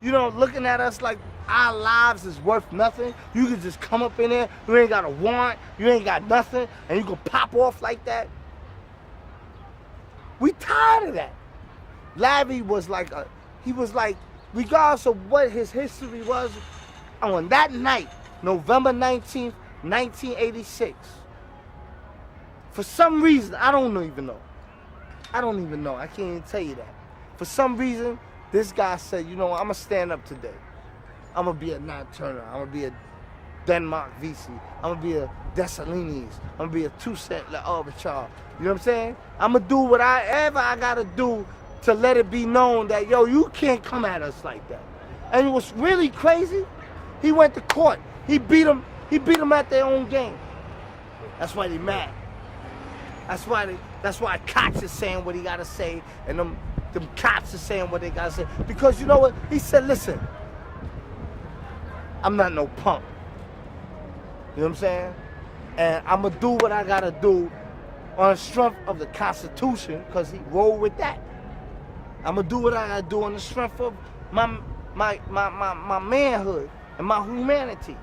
looking at us like our lives is worth nothing. You can just come up in there, you ain't got a warrant, you ain't got nothing, and you can pop off like that. We tired of that. Larry was like, regardless of what his history was, on that night, November 19th, 1986, for some reason, I don't even know. I can't even tell you that. For some reason, this guy said, I'm going to stand up today. I'm going to be a Nat Turner. I'm going to be a Denmark VC. I'm going to be a Dessalini's. I'm going to be a 2 Cent L'Arbitrage. You know what I'm saying? I'm going to do whatever I got to do to let it be known that, you can't come at us like that. And what's really crazy, he went to court. He beat them at their own game. That's why they mad. That's why Cox is saying what he got to say, and them cops are saying what they got to say. Because you know what? He said, listen, I'm not no punk. You know what I'm saying? And I'm going to do what I got to do on the strength of the Constitution, because he rolled with that. I'm going to do what I got to do on the strength of my manhood and my humanity.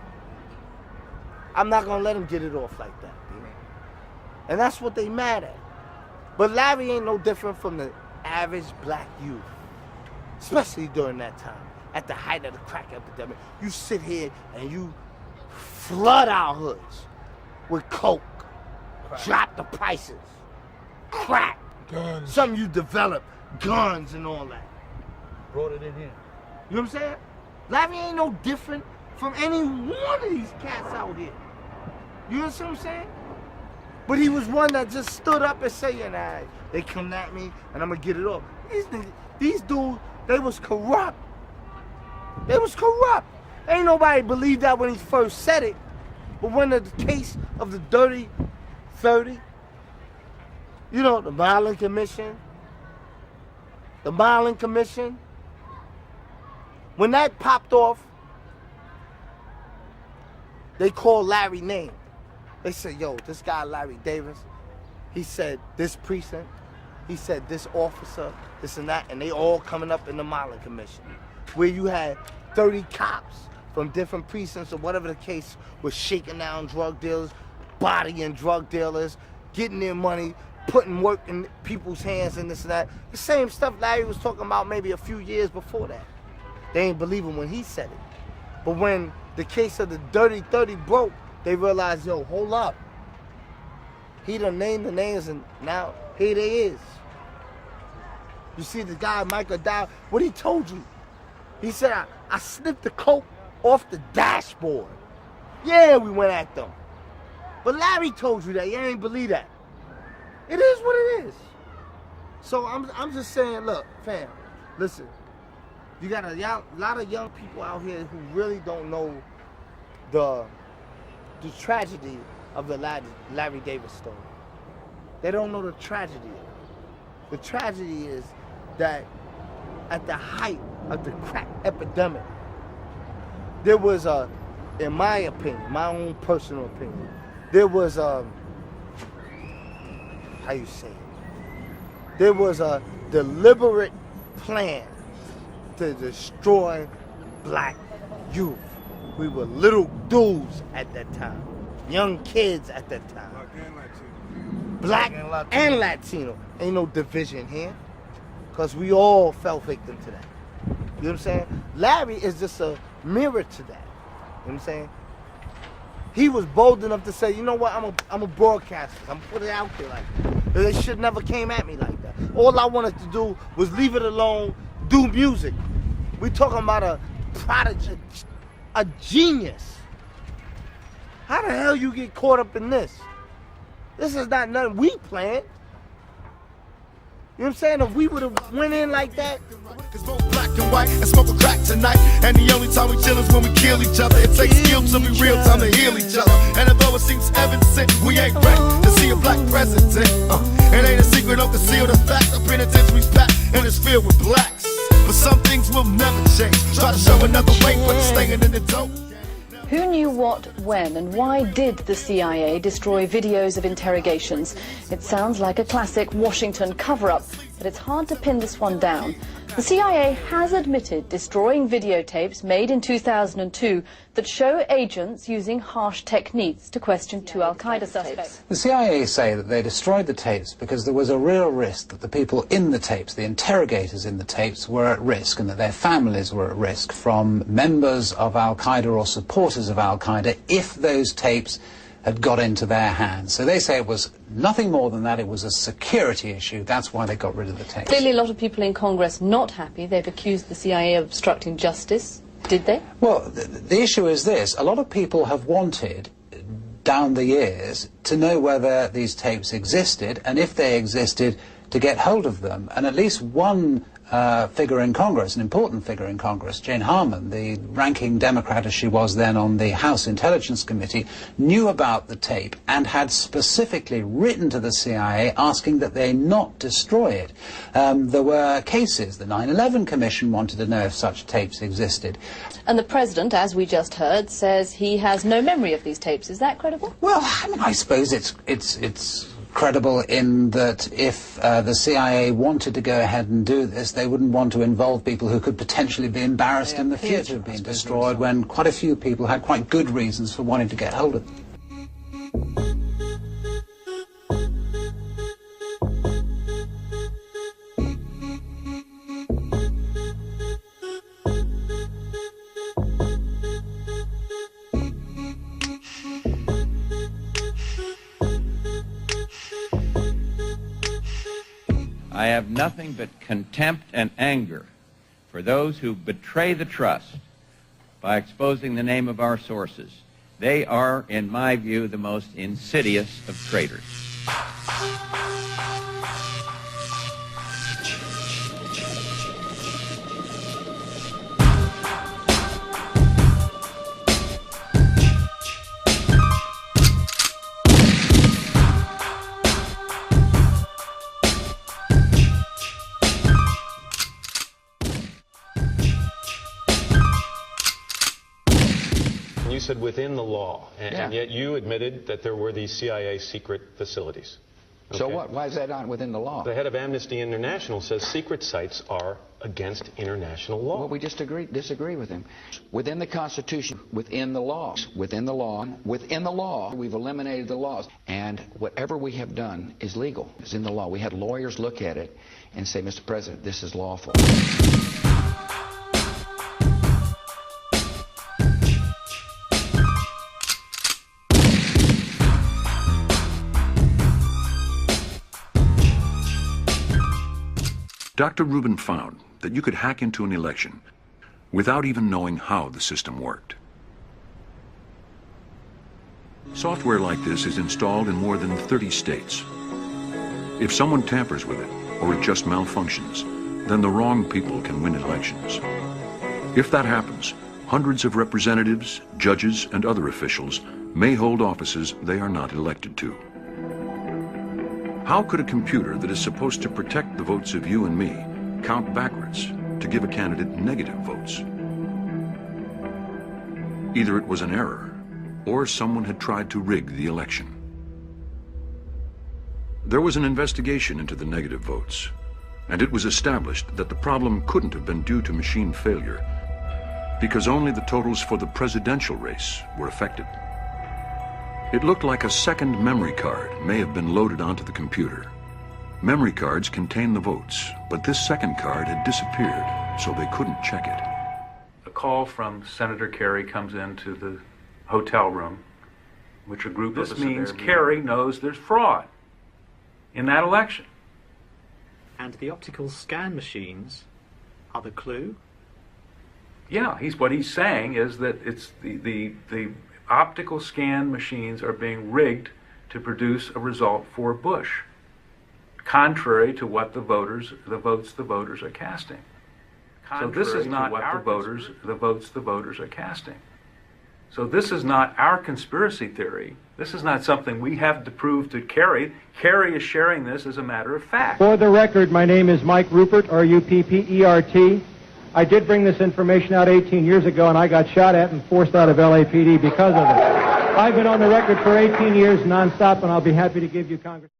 I'm not going to let him get it off like that. And that's what they mad at. But Larry ain't no different from the average black youth, especially during that time, at the height of the crack epidemic. You sit here and you flood our hoods with coke, drop the prices, crack, guns. Something you develop, guns and all that. Brought it in here. You know what I'm saying? Larry ain't no different from any one of these cats out here. You know what I'm saying? But he was one that just stood up and said, they come at me and I'm gonna get it off. These dudes, they was corrupt. Ain't nobody believed that when he first said it. But when the case of the Dirty 30, the Miling Commission, when that popped off, they called Larry name. They said, this guy Larry Davis, he said this precinct, he said this officer, this and that, and they all coming up in the Miling Commission, where you had 30 cops from different precincts or whatever the case was shaking down drug dealers, bodying drug dealers, getting their money, putting work in people's hands and this and that. The same stuff Larry was talking about maybe a few years before that. They ain't believe him when he said it. But when the case of the Dirty 30 broke, they realized, hold up. He done named the names and now here they is. You see the guy, Michael Dow, what he told you? He said, I snipped the coke off the dashboard. Yeah, we went at them. But Larry told you that, you ain't believe that. It is what it is. So I'm just saying, look, fam, listen. You got a lot of young people out here who really don't know the tragedy of the Larry Davis story. They don't know the tragedy. The tragedy is that at the height of the crack epidemic, there was in my opinion, my own personal opinion, there was there was a deliberate plan to destroy black youth. We were little dudes at that time, young kids at that time. Black and Latino. Ain't no division here, because we all fell victim to that. You know what I'm saying? Larry is just a mirror to that. You know what I'm saying? He was bold enough to say, you know what, I'm a broadcaster. I'm gonna put it out there like that. They should never came at me like that. All I wanted to do was leave it alone, do music. We talking about a prodigy, a genius. How the hell you get caught up in this? This is not nothing we planned. You know what I'm saying? If we would have went in like that. It's both black and white and smoke a crack tonight. And the only time we chill is when we kill each other. It takes skill to be real time to heal each other. And although it seems evident, we ain't ready to see a black president. It ain't a secret, don't conceal the fact. The penitentiary's packed and it's filled with blacks. But some things will never change. Try to show another way, but it's staying in the dope. Who knew what, when, and why did the CIA destroy videos of interrogations? It sounds like a classic Washington cover-up. but it's hard to pin this one down. The CIA has admitted destroying videotapes made in 2002 that show agents using harsh techniques to question two al-Qaeda suspects. The CIA say that they destroyed the tapes because there was a real risk that the people in the tapes, the interrogators in the tapes, were at risk, and that their families were at risk from members of al-Qaeda or supporters of al-Qaeda if those tapes had got into their hands. So they say it was nothing more than that. It was a security issue. That's why they got rid of the tapes. Clearly a lot of people in Congress not happy. They've accused the CIA of obstructing justice. Did they? Well, the issue is this. A lot of people have wanted, down the years, to know whether these tapes existed, and if they existed, to get hold of them. And at least one figure in Congress, an important figure in Congress, Jane Harman, the ranking Democrat as she was then on the House Intelligence Committee, knew about the tape and had specifically written to the CIA asking that they not destroy it. There were cases. The 9/11 Commission wanted to know if such tapes existed. And the President, as we just heard, says he has no memory of these tapes. Is that credible? Well, I mean, I suppose it's credible in that if the CIA wanted to go ahead and do this, they wouldn't want to involve people who could potentially be embarrassed in the future of being destroyed, when quite a few people had quite good reasons for wanting to get hold of them. I have nothing but contempt and anger for those who betray the trust by exposing the name of our sources. They are, in my view, the most insidious of traitors. You said within the law, and yet you admitted that there were these CIA secret facilities. Okay. So what? Why is that not within the law? The head of Amnesty International says secret sites are against international law. Well, we disagree with him. Within the Constitution, within the law, within the law, we've eliminated the laws. And whatever we have done is legal. It's in the law. We had lawyers look at it and say, Mr. President, this is lawful. Dr. Rubin found that you could hack into an election without even knowing how the system worked. Software like this is installed in more than 30 states. If someone tampers with it, or it just malfunctions, then the wrong people can win elections. If that happens, hundreds of representatives, judges, and other officials may hold offices they are not elected to. How could a computer that is supposed to protect the votes of you and me count backwards to give a candidate negative votes? Either it was an error, or someone had tried to rig the election. There was an investigation into the negative votes, and it was established that the problem couldn't have been due to machine failure, because only the totals for the presidential race were affected. It looked like a second memory card may have been loaded onto the computer. Memory cards contain the votes, but this second card had disappeared, so they couldn't check it. A call from Senator Kerry comes into the hotel room, which a group of us. This means Kerry knows there's fraud in that election. And the optical scan machines are the clue? Yeah, what he's saying is that it's the optical scan machines are being rigged to produce a result for Bush, contrary to what the votes the voters are casting. So this is not what the votes the voters are casting. So this is not our conspiracy theory. This is not something we have to prove to Kerry. Kerry is sharing this as a matter of fact. For the record, my name is Mike Ruppert, R-U-P-P-E-R-T. I did bring this information out 18 years ago, and I got shot at and forced out of LAPD because of it. I've been on the record for 18 years nonstop, and I'll be happy to give you Congress.